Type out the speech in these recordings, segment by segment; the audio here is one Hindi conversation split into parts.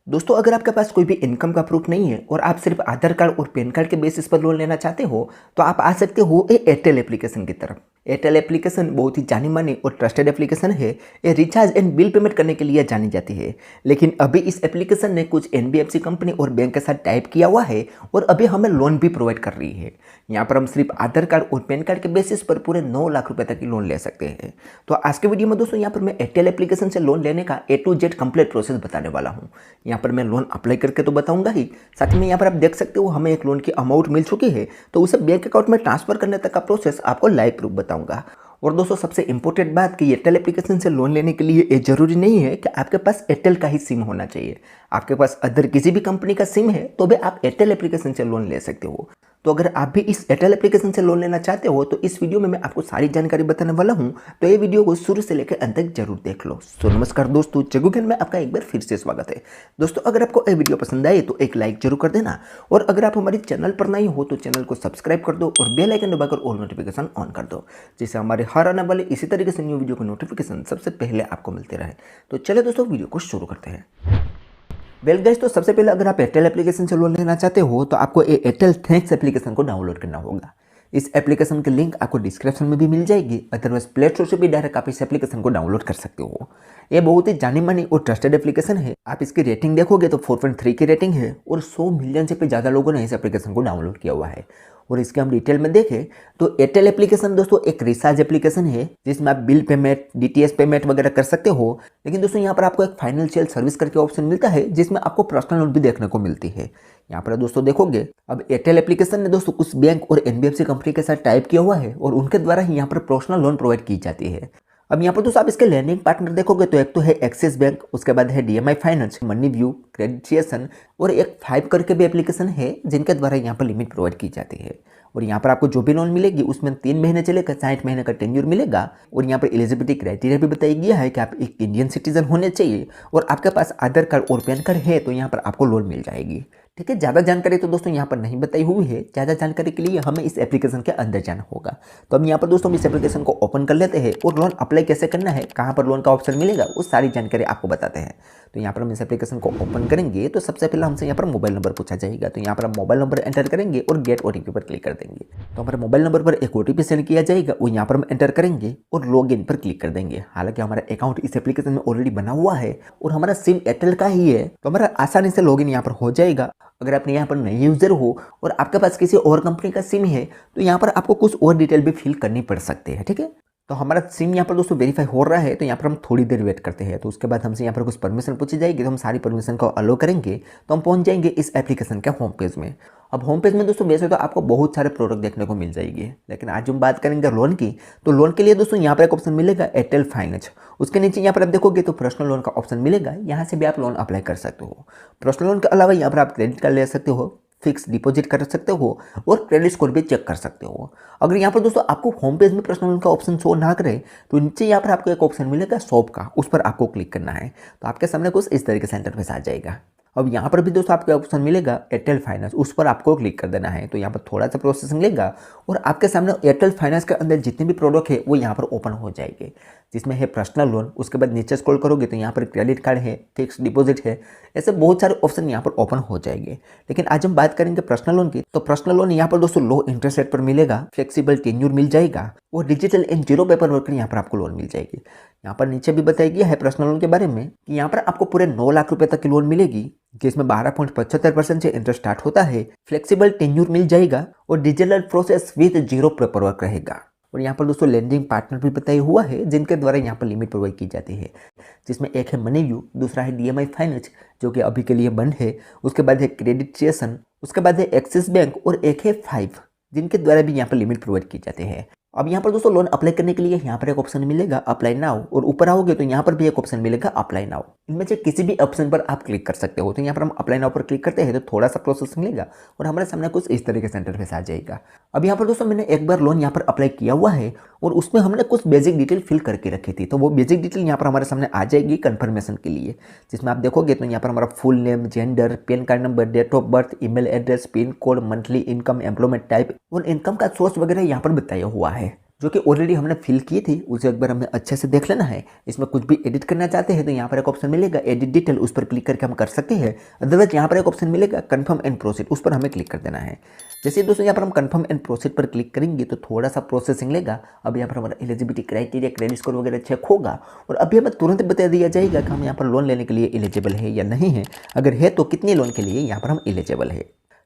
दोस्तों, अगर आपके पास कोई भी इनकम का प्रूफ नहीं है और आप सिर्फ आधार कार्ड और पैन कार्ड के बेसिस पर लोन लेना चाहते हो तो आप आ सकते हो एयरटेल एप्लीकेशन की तरफ। एयरटेल एप्लीकेशन बहुत ही जानी मानी और ट्रस्टेड एप्लीकेशन है। ये रिचार्ज एंड बिल पेमेंट करने के लिए जानी जाती है। लेकिन अभी इस एप्लीकेशन ने कुछ एनबीएफसी कंपनी और बैंक के साथ टाइप किया हुआ है और अभी हमें लोन भी प्रोवाइड कर रही है। यहाँ पर हम सिर्फ आधार कार्ड और पैन कार्ड के बेसिस पर पूरे 9 लाख रुपए तक की लोन ले सकते हैं। तो आज के वीडियो में दोस्तों यहाँ पर मैं एयरटेल एप्लीकेशन से लोन लेने का A to Z complete process बताने वाला हूँ। यहाँ पर मैं लोन अप्लाई करके तो बताऊंगा ही, साथ में यहाँ पर आप देख सकते हो हमें एक लोन की अमाउंट मिल चुकी है, तो उसे बैंक अकाउंट में ट्रांसफर करने तक का प्रोसेस आपको लाइव प्रूफ बताऊंगा। और दोस्तों सबसे इंपॉर्टेंट बात कि एयरटेल एप्लीकेशन से लोन लेने के लिए ये जरूरी नहीं है कि आपके पास एयरटेल का ही सिम होना चाहिए। आपके पास अदर किसी भी कंपनी का सिम है तो भी आप एयरटेल एप्लीकेशन से लोन ले सकते हो। तो अगर आप भी इस एयरटेल एप्लीकेशन से लोन लेना चाहते हो तो इस वीडियो में मैं आपको सारी जानकारी बताने वाला हूं, तो ये वीडियो को शुरू से लेकर अंत तक जरूर देख लो। तो नमस्कार दोस्तों, जग्गू ज्ञान में आपका एक बार फिर से स्वागत है। दोस्तों, अगर आपको ये वीडियो पसंद आए तो एक लाइक जरूर कर देना, और अगर आप हमारे चैनल पर नए हो तो चैनल को सब्सक्राइब कर दो और बेल आइकन दबाकर ऑल नोटिफिकेशन ऑन कर दो, जिससे हमारे हर आने वाले इसी तरीके से न्यू वीडियो का नोटिफिकेशन सबसे पहले आपको मिलते रहे। तो चलिए दोस्तों वीडियो को शुरू करते हैं। वेल गाइस, तो सबसे पहले अगर आप एयरटेल एप्लीकेशन से लोन लेना चाहते हो तो आपको ये एयरटेल थैंक्स एप्लीकेशन को डाउनलोड करना होगा। इस एप्लीकेशन की लिंक आपको डिस्क्रिप्शन में भी मिल जाएगी, अदरवाइज प्ले स्टोर से भी डायरेक्ट आप इस एप्लीकेशन को डाउनलोड कर सकते हो। ये बहुत ही जानी मानी और ट्रस्टेड एप्लीकेशन है। आप इसकी रेटिंग देखोगे तो 4.3 की रेटिंग है और 100 मिलियन से भी ज़्यादा लोगों ने इस एप्लीकेशन को डाउनलोड किया हुआ है। और इसके हम डिटेल में देखें तो एयरटेल एप्लीकेशन दोस्तों एक रिचार्ज एप्लीकेशन है जिसमें आप बिल पेमेंट, डीटीएच पेमेंट वगैरह कर सकते हो। लेकिन दोस्तों यहाँ पर आपको एक फाइनेंशियल सर्विस करके ऑप्शन मिलता है जिसमें आपको पर्सनल लोन भी देखने को मिलती है। यहाँ पर दोस्तों देखोगे अब एयरटेल एप्लीकेशन ने दोस्तों कुछ बैंक और एनबीएफसी कंपनी के साथ टाइप किया हुआ है और उनके द्वारा ही यहाँ पर पर्सनल लोन प्रोवाइड की जाती है। अब यहाँ पर दोस्तों आप इसके लैंडिंग पार्टनर देखोगे तो एक तो है एक्सिस बैंक, उसके बाद है डीएमआई फाइनेंस, मनी व्यू, क्रेडिटिएशन और एक 5 करके भी एप्लीकेशन है जिनके द्वारा यहाँ पर लिमिट प्रोवाइड की जाती है। और यहाँ पर आपको जो भी लोन मिलेगी उसमें 3 महीने चलेगा, 60 महीने का टेन्योर मिलेगा। और यहाँ पर एलिजिबिलिटी क्राइटेरिया भी बताया गया है कि आप एक इंडियन सिटीजन होने चाहिए और आपके पास आधार कार्ड और पैन कार्ड है तो यहाँ पर आपको लोन मिल जाएगी। ठीक है, ज़्यादा जानकारी तो दोस्तों यहाँ पर नहीं बताई हुई है। ज़्यादा जानकारी के लिए हमें इस एप्लीकेशन के अंदर जाना होगा। तो हम यहाँ पर दोस्तों इस एप्लीकेशन को ओपन कर लेते हैं और लोन अप्लाई कैसे करना है, कहाँ पर लोन का ऑप्शन मिलेगा, वो सारी जानकारी आपको बताते हैं। तो यहाँ पर हम इस एप्लीकेशन को ओपन करेंगे तो सबसे पहले हमसे यहाँ पर मोबाइल नंबर पूछा जाएगा। तो यहाँ पर हम मोबाइल नंबर एंटर करेंगे और गेट ओटीपी पर क्लिक कर देंगे। तो हमारे मोबाइल नंबर पर एक ओटीपी सेंड किया जाएगा, वो यहाँ पर हम एंटर करेंगे और लॉग इन पर क्लिक कर देंगे। हालांकि हमारा अकाउंट इस एप्लीकेशन में ऑलरेडी बना हुआ है और हमारा सिम एयरटेल का ही है तो हमारा आसानी से लॉग इन यहाँ पर हो जाएगा। अगर आप यहाँ पर नए यूजर हो और आपके पास किसी और कंपनी का सिम है तो यहाँ पर आपको कुछ और डिटेल भी फिल करनी पड़ सकती है। ठीक है, तो हमारा सिम यहाँ पर दोस्तों वेरीफाई हो रहा है तो यहाँ पर हम थोड़ी देर वेट करते हैं। तो उसके बाद हमसे यहाँ पर कुछ परमिशन पूछी जाएगी तो हम सारी परमिशन को अलो करेंगे तो हम पहुँच जाएंगे इस एप्लीकेशन के होम पेज में। अब होम पेज में दोस्तों वैसे तो आपको बहुत सारे प्रोडक्ट देखने को मिल जाएगी, लेकिन आज हम बात करेंगे लोन की। तो लोन के लिए दोस्तों यहाँ पर एक ऑप्शन मिलेगा एयरटेल फाइनेंस, उसके नीचे यहाँ पर आप देखोगे तो पर्सनल लोन का ऑप्शन मिलेगा। यहाँ से भी आप लोन अप्लाई कर सकते हो। पर्सनल लोन के अलावा यहाँ पर आप क्रेडिट कार्ड ले सकते हो, फिक्स डिपॉजिट कर सकते हो और क्रेडिट स्कोर भी चेक कर सकते हो। अगर यहाँ पर दोस्तों आपको होम पेज में पर्सनल लोन का ऑप्शन शो ना करे तो नीचे यहाँ पर आपको एक ऑप्शन मिलेगा शॉप का, उस पर आपको क्लिक करना है। तो आपके सामने कुछ इस तरीके से इंटरफेस आ जाएगा। अब यहाँ पर भी दोस्तों आपको ऑप्शन मिलेगा एयरटेल फाइनेंस, उस पर आपको क्लिक कर देना है। तो यहाँ पर थोड़ा सा प्रोसेसिंग लेगा और आपके सामने एयरटेल फाइनेंस के अंदर जितने भी प्रोडक्ट है वो यहाँ पर ओपन हो जाएंगे, जिसमें है पर्सनल लोन। उसके बाद नीचे स्क्रॉल करोगे तो यहाँ पर क्रेडिट कार्ड है, फिक्स डिपॉजिट है, ऐसे बहुत सारे ऑप्शन यहाँ पर ओपन हो जाएंगे। लेकिन आज हम बात करेंगे पर्सनल लोन की। तो पर्सनल लोन यहाँ पर दोस्तों लो इंटरेस्ट रेट पर मिलेगा, फ्लेक्सिबल टेन्योर मिल जाएगा और digital and zero paper work यहाँ पर आपको लोन मिल जाएगी। यहाँ पर नीचे भी बताया गया है पर्सनल लोन के बारे में कि यहाँ पर आपको पूरे 9 लाख रुपए तक की लोन मिलेगी, जिसमें 12.75% से इंटरेस्ट स्टार्ट होता है। फ्लेक्सिबल टेन्योर मिल जाएगा और digital process with zero paper work रहेगा। और यहाँ पर दोस्तों लैंडिंग पार्टनर भी बताया हुआ है जिनके द्वारा यहाँ पर लिमिट प्रोवाइड की जाती है, जिसमें एक है मनी व्यू, दूसरा है डीएमआई फाइनेंस जो कि अभी के लिए बंद है, उसके बाद है क्रेडिटिएशन, उसके बाद है एक्सिस बैंक और एक है 5 जिनके द्वारा भी यहाँ पर लिमिट प्रोवाइड की जाते हैं। अब यहाँ पर दोस्तों लोन अप्लाई करने के लिए यहाँ पर एक ऑप्शन मिलेगा अप्लाई नाउ और ऊपर आओगे तो यहाँ पर भी एक ऑप्शन मिलेगा अप्लाई नाउ। इनमें से किसी भी ऑप्शन पर आप क्लिक कर सकते हो। तो यहाँ पर हम अप्लाई नाउ पर क्लिक करते हैं तो थोड़ा सा प्रोसेस मिलेगा और हमारे सामने कुछ इस तरीके से इंटरफेस आ जाएगा। अब यहाँ पर दोस्तों मैंने एक बार लोन यहाँ पर अप्लाई किया हुआ है और उसमें हमने कुछ बेसिक डिटेल फिल करके रखी थी, तो वो बेसिक डिटेल यहाँ पर हमारे सामने आ जाएगी कन्फर्मेशन के लिए, जिसमें आप देखोगे तो यहाँ पर हमारा full name, gender, PAN card number, date of birth, email address, pin code, monthly income, employment type और इनकम का सोर्स वगैरह यहाँ पर बताया हुआ है। जो कि ऑलरेडी हमने फिल की थी, उसे एक बार हमें अच्छे से देख लेना है। इसमें कुछ भी एडिट करना चाहते हैं तो यहाँ पर एक ऑप्शन मिलेगा एडिट डिटेल, उस पर क्लिक करके हम कर सकते हैं। अदरवाइज यहाँ पर एक ऑप्शन मिलेगा कन्फर्म एंड प्रोसीड, उस पर हमें क्लिक कर देना है। जैसे दोस्तों यहाँ पर हम कन्फर्म एंड प्रोसीड पर क्लिक करेंगे तो थोड़ा सा प्रोसेसिंग लेगा। अब यहाँ पर हमारा एलिजिबिलिटी क्राइटेरिया, क्रेडिट स्कोर वगैरह चेक होगा और अभी हमें तुरंत बता दिया जाएगा कि हम यहाँ पर लोन लेने के लिए एलिजिबल है या नहीं है। अगर है तो कितने लोन के लिए यहाँ पर हम एलिजिबल है।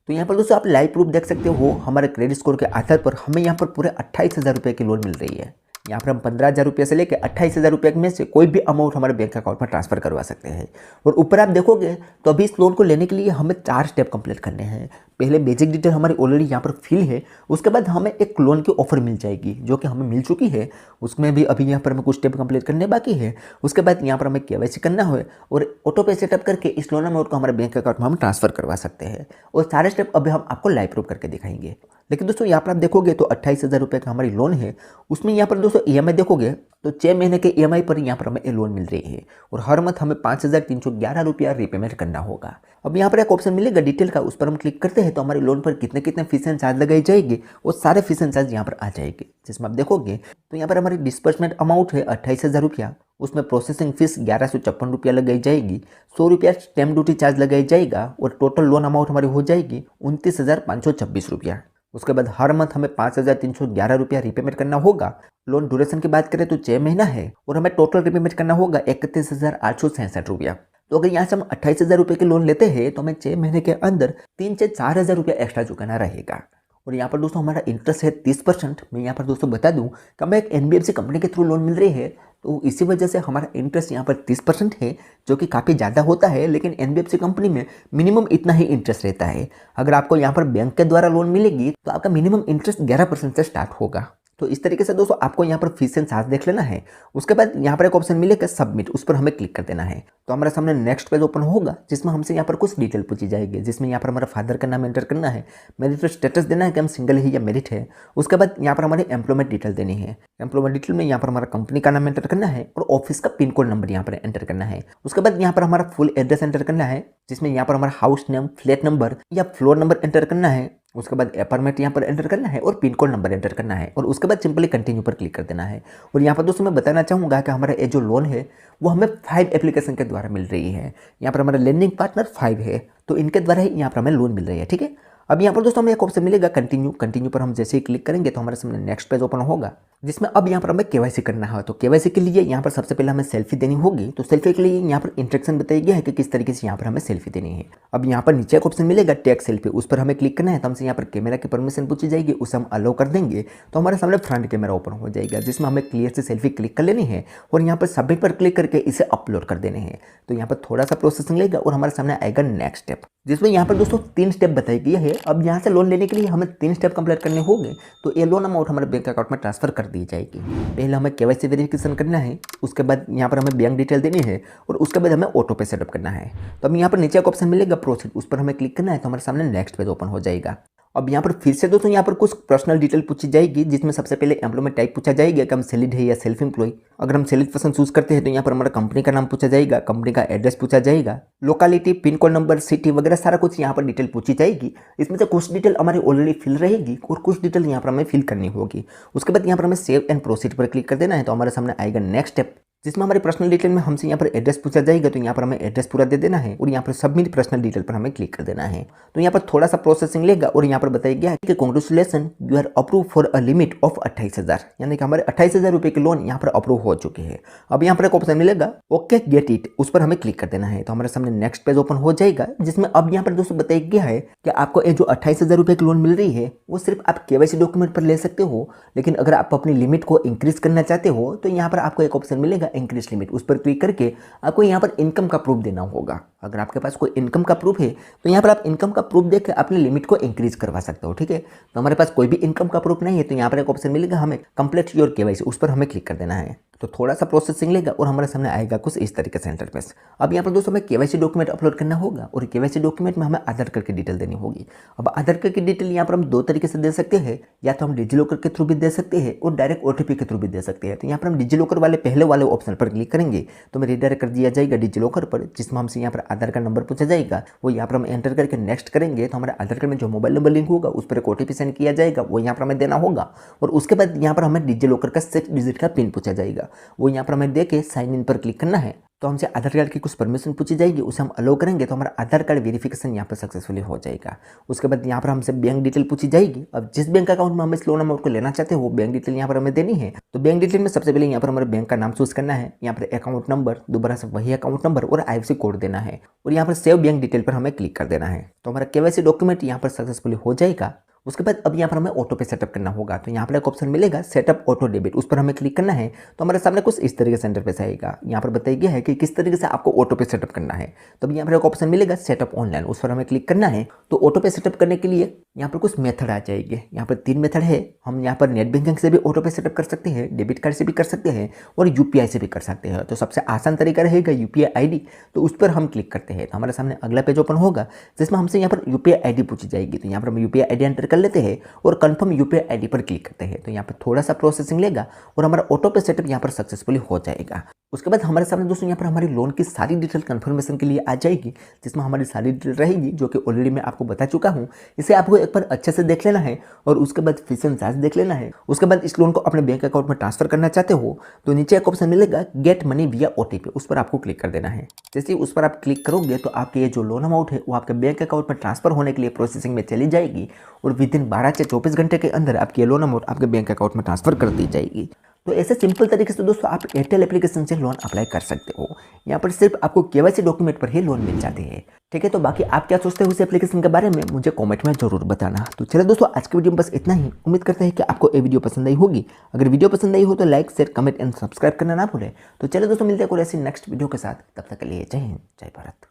तो यहाँ पर दोस्तों आप लाइव प्रूफ देख सकते हो, हमारे क्रेडिट स्कोर के आधार पर हमें यहाँ पर पूरे 28,000 रुपये की लोन मिल रही है। यहाँ पर हम 15,000 रुपये से लेकर 28,000 रुपये में से कोई भी अमाउंट हमारे बैंक अकाउंट में ट्रांसफर करवा सकते हैं। और ऊपर आप देखोगे तो अभी इस लोन को लेने के लिए हमें 4 स्टेप कंप्लीट करने हैं। पहले बेसिक डिटेल हमारी ऑलरेडी यहाँ पर फिल है, उसके बाद हमें एक लोन की ऑफर मिल जाएगी जो कि हमें मिल चुकी है। उसमें भी अभी यहाँ पर हमें कुछ स्टेप कंप्लीट करने बाकी है। उसके बाद यहाँ पर हमें केवाईसी करना है और ऑटो पे सेटअप करके इस लोन अमाउंट को हमारे बैंक अकाउंट में हम ट्रांसफर करवा सकते हैं। और सारे स्टेप अभी हम आपको लाइव प्रूफ करके दिखाएंगे। लेकिन दोस्तों यहाँ पर आप देखोगे तो 28,000 रुपये का हमारी लोन है। उसमें यहाँ पर दोस्तों EMI देखोगे तो 6 महीने के EMI पर यहाँ पर हमें ये लोन मिल रही है और हर मंथ हमें 5,311 रुपया रिपेमेंट करना होगा। अब यहाँ पर एक ऑप्शन मिलेगा डिटेल का, उस पर हम क्लिक करते हैं तो हमारे लोन पर कितने कितने फीस एंड चार्ज लगाई जाएगी वो सारे फीस एंड चार्ज यहाँ पर आ जाएंगे। जिसमें आप देखोगे तो यहाँ पर हमारी डिस्बर्समेंट अमाउंट है 28,000 रुपया, उसमें प्रोसेसिंग फीस 1156 रुपया लगाई जाएगी, 100 रुपया स्टैम्प ड्यूटी चार्ज लगाई जाएगा और टोटल लोन अमाउंट हमारी हो जाएगी 29,526 रुपया। उसके बाद हर मंथ हमें 5,311 रुपया रिपेमेंट करना होगा। लोन ड्यूरेशन की बात करें तो 6 महीना है और हमें टोटल रिपेमेंट करना होगा 31,866 रुपया। तो अगर यहाँ से हम 28,000 रुपये की लोन लेते हैं तो हमें 6 महीने के अंदर 3 से 4,000 रुपया एक्स्ट्रा चुकाना रहेगा। और यहाँ पर दोस्तों हमारा इंटरेस्ट है 30%। मैं यहाँ पर दोस्तों बता दूँ कि हमें एक NBFC कंपनी के थ्रू लोन मिल रही है, तो इसी वजह से हमारा इंटरेस्ट यहाँ पर 30% है, जो कि काफ़ी ज़्यादा होता है। लेकिन NBFC कंपनी में मिनिमम इतना ही इंटरेस्ट रहता है। अगर आपको यहाँ पर बैंक के द्वारा लोन मिलेगी तो आपका मिनिमम इंटरेस्ट 11% से स्टार्ट होगा। तो इस तरीके से दोस्तों आपको यहाँ पर फीस एंड चार्ज देख लेना है। उसके बाद यहाँ पर एक ऑप्शन मिलेगा सबमिट, उस पर हमें क्लिक कर देना है। तो हमारे सामने नेक्स्ट पेज ओपन होगा जिसमें हमसे यहाँ पर कुछ डिटेल पूछी जाएगी, जिसमें यहाँ पर हमारा फादर का नाम एंटर करना है, मैरिट स्टेटस देना है कि हम सिंगल है या मैरिड है। उसके बाद यहाँ पर हमारी एम्प्लॉयमेंट डिटेल देनी है। एम्प्लॉयमेंट डिटेल में यहाँ पर हमारा कंपनी का नाम एंटर करना है और ऑफिस का पिन कोड नंबर यहाँ पर एंटर करना है। उसके बाद यहाँ पर हमारा फुल एड्रेस एंटर करना है, जिसमें यहाँ पर हमारा हाउस नेम, फ्लैट नंबर या फ्लोर नंबर एंटर करना है। उसके बाद अपार्टमेंट यहाँ पर एंटर करना है और पिन कोड नंबर एंटर करना है और उसके बाद सिंपली कंटिन्यू पर क्लिक कर देना है। और यहाँ पर दोस्तों मैं बताना चाहूँगा कि हमारा ये जो लोन है वो हमें 5 एप्लीकेशन के द्वारा मिल रही है। यहाँ पर हमारा लेंडिंग पार्टनर 5 है, तो इनके द्वारा ही यहाँ पर हमें लोन मिल रही है। ठीक है, अब यहाँ पर दोस्तों हमें एक ऑप्शन मिलेगा कंटिन्यू। कंटिन्यू पर हम जैसे ही क्लिक करेंगे तो हमारे सामने नेक्स्ट पेज ओपन होगा, जिसमें अब यहाँ पर हमें केवाईसी करना है। तो केवाईसी के लिए यहाँ पर सबसे पहले हमें सेल्फी देनी होगी। तो सेल्फी के लिए यहाँ पर इंस्ट्रक्शन बताया गया है कि किस तरीके से यहाँ पर हमें सेल्फी देनी है। अब यहाँ पर नीचे एक ऑप्शन मिलेगा टेक सेल्फी, उस पर हमें क्लिक करना है। तो हमसे यहाँ पर कैमरा की परमिशन पूछी जाएगी, उसे हम अलाउ कर देंगे तो हमारे सामने फ्रंट कैमरा ओपन हो जाएगा, जिसमें हमें क्लियर से सेल्फी क्लिक कर लेनी है और यहाँ पर सबमिट पर क्लिक करके इसे अपलोड कर देने हैं। तो यहाँ पर थोड़ा सा प्रोसेसिंग लेगा और हमारे सामने आएगा नेक्स्ट स्टेप, जिसमें यहाँ पर दोस्तों 3 स्टेप बताई गई है। अब यहाँ से लोन लेने के लिए हमें 3 स्टेप कंप्लीट करने होंगे, तो ये लोन अमाउंट हमारे बैंक अकाउंट में ट्रांसफर कर दी जाएगी। पहले हमें केवाईसी वेरिफिकेशन करना है, उसके बाद यहाँ पर हमें बैंक डिटेल देनी है और उसके बाद हमें ऑटो पे सेटअप करना है। तो अब यहाँ पर नीचे एक ऑप्शन मिलेगा प्रोसीड, उस पर हमें क्लिक करना है तो हमारे सामने नेक्स्ट पेज ओपन हो जाएगा। अब यहाँ पर फिर से दोस्तों यहाँ पर कुछ पर्सनल डिटेल पूछी जाएगी, जिसमें सबसे पहले एम्प्लॉयमेंट टाइप पूछा जाएगा कि हम सैलरीड है या सेल्फ एम्प्लॉय। अगर हम सैलरीड पर्सन चूज करते हैं तो यहाँ पर हमारा कंपनी का नाम पूछा जाएगा, कंपनी का एड्रेस पूछा जाएगा, locality, pin code number, city वगैरह सारा कुछ यहाँ पर डिटेल पूछी जाएगी। इसमें से कुछ डिटेल हमारी ऑलरेडी फिल रहेगी और कुछ डिटेल यहाँ पर हमें फिल करनी होगी। उसके बाद यहाँ पर हमें सेव एंड प्रोसीड पर क्लिक कर देना है। तो हमारे सामने आएगा नेक्स्ट स्टेप, जिसमें हमारी पर्सनल डिटेल में हमसे यहाँ पर एड्रेस पूछा जाएगा। तो यहाँ पर हमें एड्रेस पूरा दे देना है और यहाँ पर सबमिट पर्सनल डिटेल पर हमें क्लिक कर देना है। तो यहाँ पर थोड़ा सा प्रोसेसिंग लेगा और यहाँ पर बताया गया है कि congratulation, you are approve for a limit of 28,000, यानी कि हमारे 28,000 रुपये की लोन यहाँ पर अप्रूव हो चुकी है। अब यहाँ पर एक ऑप्शन मिलेगा ओके गेट इट, उस पर हमें क्लिक कर देना है। तो हमारे सामने नेक्स्ट पेज ओपन हो जाएगा, जिसमें अब यहाँ पर दोस्तों बताया गया है कि आपको ये जो 28,000 रुपये की लोन मिल रही है वो सिर्फ आप केवाईसी डॉक्यूमेंट पर ले सकते हो। लेकिन अगर आप अपनी लिमिट को इंक्रीज करना चाहते हो तो यहाँ पर आपको एक ऑप्शन मिलेगा इंक्रीज लिमिट, उस पर क्लिक करके आपको यहाँ पर इनकम का प्रूफ देना होगा। अगर आपके पास कोई इनकम का प्रूफ है तो यहाँ पर आप इनकम का प्रूफ देकर अपनी लिमिट को इंक्रीज करवा सकते हो। ठीक है, तो हमारे पास कोई भी इनकम का प्रूफ नहीं है तो यहाँ पर एक ऑप्शन मिलेगा हमें कंप्लीट योर केवाईसी, उस पर हमें क्लिक कर देना है। तो थोड़ा सा प्रोसेसिंग लेगा और हमारे सामने आएगा कुछ इस तरीके से इंटरफेस। अब यहाँ पर दोस्तों हमें केवाईसी डॉक्यूमेंट अपलोड करना होगा और केवाईसी डॉक्यूमेंट में हमें आधार कार्ड की डिटेल देनी होगी। अब आधार कार्ड की डिटेल यहाँ पर हम 2 तरीके से दे सकते हैं, या तो हम डिजिलॉकर के थ्रू भी दे सकते हैं और डायरेक्ट OTP के थ्रू भी दे सकते हैं। तो यहाँ पर हम डिजिलॉकर वाले पहले वाले ऑप्शन पर क्लिक करेंगे तो हमें रिडायरेक्ट कर दिया जाएगा डिजिलॉकर पर, जिसमें हमसे यहाँ पर आधार कार्ड नंबर पूछा जाएगा, वो यहाँ पर हम एंटर करके नेक्स्ट करेंगे तो हमारे आधार कार्ड में जो मोबाइल नंबर लिंक होगा उस पर एक OTP सेंड किया जाएगा, वो यहाँ पर हमें देना होगा। और उसके बाद यहाँ पर हमें डिजी लॉकर का 6 डिजिट का पिन पूछा जाएगा, वो यहाँ पर हमें दे के साइन इन पर क्लिक करना है। तो हमसे आधार कार्ड की कुछ परमिशन पूछी जाएगी, उसे हम अलो करेंगे तो हमारा आधार कार्ड वेरिफिकेशन यहाँ पर सक्सेसफुली हो जाएगा। उसके बाद यहाँ पर हमसे बैंक डिटेल पूछी जाएगी। अब जिस बैंक अकाउंट में हम इस लोन अमाउंट को लेना चाहते हैं वो बैंक डिटेल यहाँ पर हमें देनी है। तो बैंक डिटेल में सबसे पहले यहाँ पर हमारे बैंक का नाम चूज करना है, यहाँ पर अकाउंट नंबर, दोबारा से वही अकाउंट नंबर और IFSC कोड देना है और यहाँ पर सेव बैंक डिटेल पर हमें क्लिक कर देना है। तो हमारा KYC डॉक्यूमेंट यहाँ पर सक्सेसफुली हो जाएगा। उसके बाद अब यहाँ पर हमें ऑटो पे सेटअप करना होगा, तो यहाँ पर एक ऑप्शन मिलेगा सेटअप ऑटो डेबिट, उस पर हमें क्लिक करना है। तो हमारे सामने कुछ इस तरीके से इंटरफेस आएगा, यहाँ पर बताया गया है कि किस तरीके से आपको ऑटो पे सेटअप करना है। तो अब यहाँ पर एक ऑप्शन मिलेगा सेटअप ऑनलाइन, उस पर हमें क्लिक करना है। तो ऑटो पे सेटअप करने के लिए यहाँ पर कुछ मेथड आ जाएंगे, यहाँ पर 3 मेथड है। हम यहाँ पर नेट बैंकिंग से भी ऑटो पे सेटअप कर सकते हैं, डेबिट कार्ड से भी कर सकते हैं और UPI से भी कर सकते हैं। तो सबसे आसान तरीका रहेगा UPI ID, तो उस पर हम क्लिक करते हैं। तो हमारे सामने अगला पेज ओपन होगा जिसमें हमसे यहाँ पर UPI ID पूछी जाएगी। तो यहाँ पर हम UPI ID एंटर कर लेते हैं और कंफर्म UPI ID पर क्लिक करते हैं। तो यहाँ पर थोड़ा सा प्रोसेसिंग लेगा और हमारा ऑटो पे सेटअप यहाँ पर सक्सेसफुली हो जाएगा। उसके बाद हमारे सामने दोस्तों यहाँ पर हमारी लोन की सारी डिटेल कंफर्मेशन के लिए आ जाएगी, जिसमें हमारी सारी डिटेल रहेगी जो कि ऑलरेडी मैं आपको बता चुका हूँ। इसे आपको एक बार अच्छे से देख लेना है और उसके बाद फीस एंड चार्ज देख लेना है। उसके बाद इस लोन को अपने बैंक अकाउंट में ट्रांसफर करना चाहते हो तो नीचे एक ऑप्शन मिलेगा गेट मनी विया OTP, उस पर आपको क्लिक कर देना है। जैसे उस पर आप क्लिक करोगे तो आपके ये जो लोन अमाउंट है वो आपके बैंक अकाउंट में ट्रांसफर होने के लिए प्रोसेसिंग में चली जाएगी और विदिन 12 से 24 घंटे के अंदर आपकी ये लोन अमाउंट आपके बैंक अकाउंट में ट्रांसफर कर दी जाएगी। तो ऐसे सिंपल तरीके से दोस्तों आप एयरटेल एप्लीकेशन से लोन अप्लाई कर सकते हो। यहाँ पर सिर्फ आपको KYC डॉक्यूमेंट पर ही लोन मिल जाते हैं। ठीक है, तो बाकी आप क्या सोचते हो इस एप्लीकेशन के बारे में मुझे कमेंट में जरूर बताना। तो चलिए दोस्तों आज की वीडियो में बस इतना ही। उम्मीद करते हैं कि आपको ये वीडियो पसंद आई होगी। अगर वीडियो पसंद आई हो तो like, share, comment and subscribe करना ना भूलें। तो चलिए दोस्तों मिलते हैं कोई ऐसी नेक्स्ट वीडियो के साथ, तब तक के लिए जय हिंद, जय भारत।